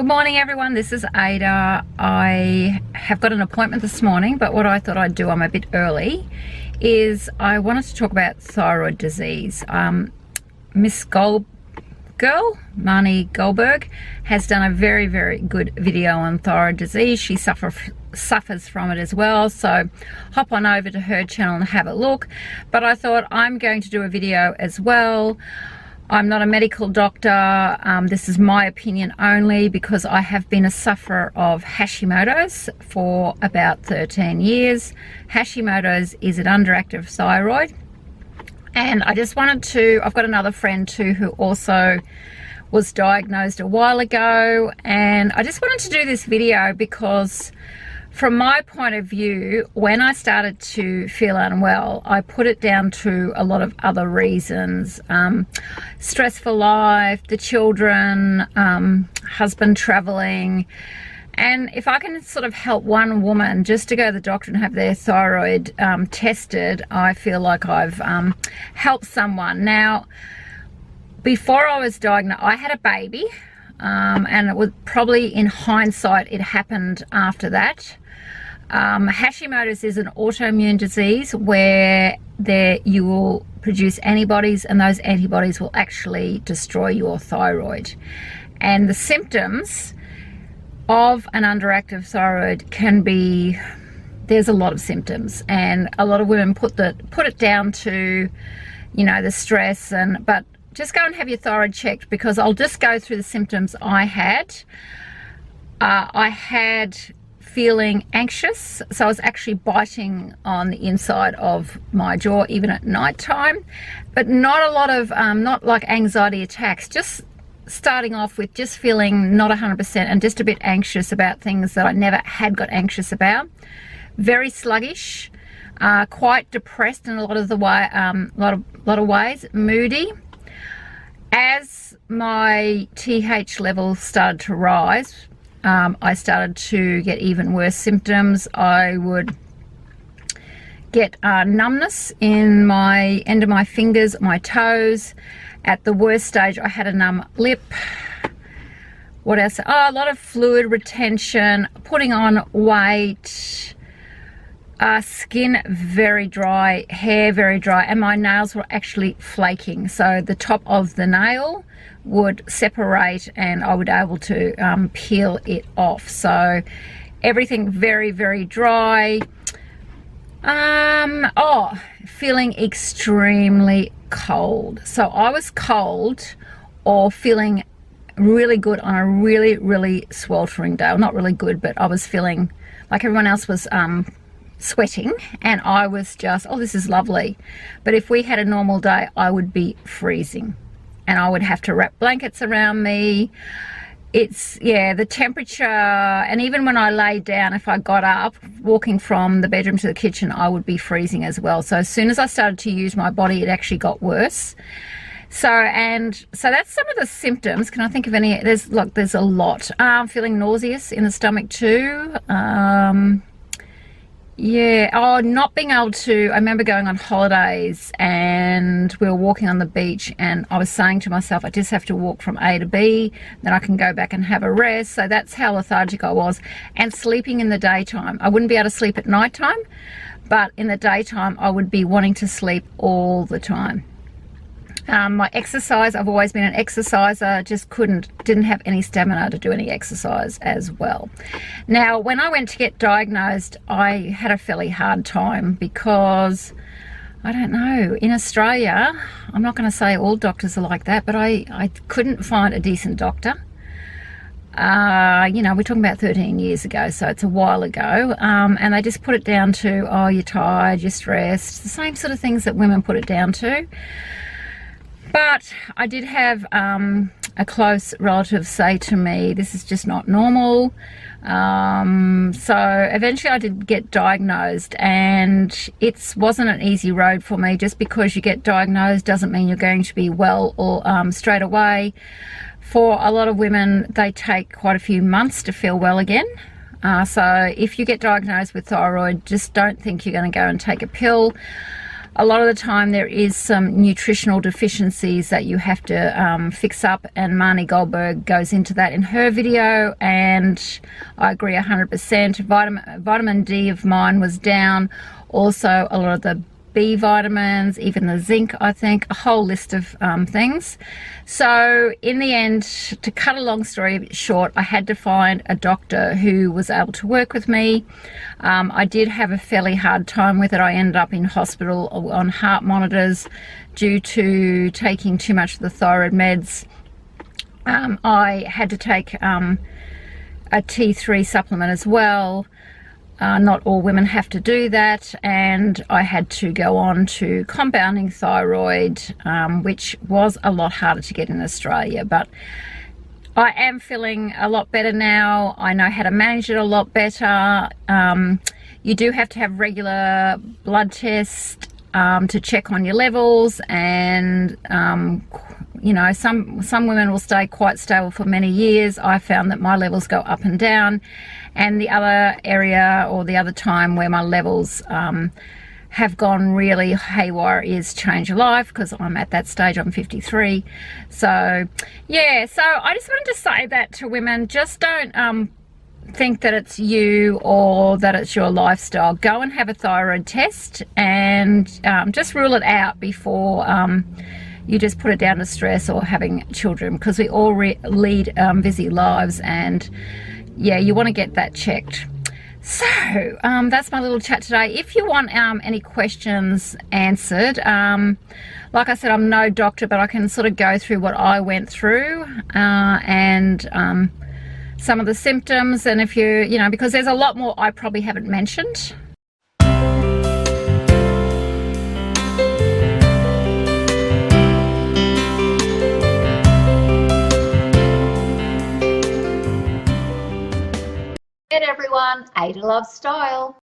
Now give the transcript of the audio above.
Good morning everyone, this is Ada. I have got an appointment this morning, but what I thought I'd do, I'm a bit early, is I wanted to talk about thyroid disease. Miss Marnie Goldberg, has done a very, very good video on thyroid disease. She suffers from it as well, so hop on over to her channel and have a look. But I thought I'm going to do a video as well. I'm not a medical doctor. This is my opinion only because I have been a sufferer of Hashimoto's for about 13 years. Hashimoto's is an underactive thyroid. And I just wanted to, I've got another friend too who also was diagnosed a while ago. And I just wanted to do this video because from my point of view, when I started to feel unwell, I put it down to a lot of other reasons. Stressful life, the children, husband traveling. And if I can sort of help one woman just to go to the doctor and have their thyroid tested, I feel like I've helped someone. Now, before I was diagnosed, I had a baby. And it was probably, in hindsight, it happened after that. Hashimoto's is an autoimmune disease where you will produce antibodies, and those antibodies will actually destroy your thyroid. And the symptoms of an underactive thyroid can be, there's a lot of symptoms, and a lot of women put it down to, you know, the stress, but just go and have your thyroid checked, because I'll just go through the symptoms I had. I had feeling anxious, so I was actually biting on the inside of my jaw even at night time, but not a lot of, not like anxiety attacks, just starting off with just feeling not 100% and just a bit anxious about things that I never had got anxious about. Very sluggish, quite depressed in a lot of the way, lot of ways, moody. As my TH level started to rise, I started to get even worse symptoms. I would get numbness in my end of my fingers, my toes. At the worst stage, I had a numb lip. What else? Oh, a lot of fluid retention, putting on weight. Skin very dry, hair very dry, and my nails were actually flaking. So the top of the nail would separate and I would be able to peel it off. So everything very, very dry. Feeling extremely cold. So I was cold or feeling really good on a really, really sweltering day. Well, not really good, but I was feeling like everyone else was sweating, and I was just, oh, this is lovely. But if we had a normal day, I would be freezing and I would have to wrap blankets around me. It's, yeah, the temperature, and even when I laid down, if I got up walking from the bedroom to the kitchen, I would be freezing as well. So as soon as I started to use my body, it actually got worse. So that's some of the symptoms. Can I think of any? There's a lot. Feeling nauseous in the stomach too. Yeah, oh, not being able to, I remember going on holidays and we were walking on the beach and I was saying to myself, I just have to walk from A to B, then I can go back and have a rest. So that's how lethargic I was. And sleeping in the daytime. I wouldn't be able to sleep at nighttime, but in the daytime I would be wanting to sleep all the time. My exercise, I've always been an exerciser, just didn't have any stamina to do any exercise as well. Now, when I went to get diagnosed, I had a fairly hard time because, I don't know, in Australia, I'm not going to say all doctors are like that, but I couldn't find a decent doctor. You know, we're talking about 13 years ago, so it's a while ago, and they just put it down to, oh, you're tired, you're stressed, the same sort of things that women put it down to. But I did have a close relative say to me, this is just not normal. So eventually I did get diagnosed, and it wasn't an easy road for me. Just because you get diagnosed doesn't mean you're going to be well or straight away. For a lot of women, they take quite a few months to feel well again. So if you get diagnosed with thyroid, just don't think you're going to go and take a pill. a lot of the time there is some nutritional deficiencies that you have to fix up, and Marnie Goldberg goes into that in her video, and I agree 100%. Vitamin D of mine was down, also a lot of the B vitamins, even the zinc, I think, a whole list of things. So in the end, to cut a long story short, I had to find a doctor who was able to work with me. I did have a fairly hard time with it. I ended up in hospital on heart monitors due to taking too much of the thyroid meds. I had to take a T3 supplement as well. Not all women have to do that, and I had to go on to compounding thyroid, which was a lot harder to get in Australia, but I am feeling a lot better now. I know how to manage it a lot better. You do have to have regular blood tests to check on your levels, and you know, some women will stay quite stable for many years. I found that my levels go up and down, and the other area, or the other time where my levels have gone really haywire is change your life, because I'm at that stage. I'm 53. So yeah, so I just wanted to say that to women. Just don't think that it's you or that it's your lifestyle. Go and have a thyroid test, and just rule it out before you just put it down to stress or having children, because we all lead busy lives, and yeah, you want to get that checked. So that's my little chat today. If you want any questions answered, like I said, I'm no doctor, but I can sort of go through what I went through, and some of the symptoms, and if you know, because there's a lot more I probably haven't mentioned. Everyone, Ada loves style.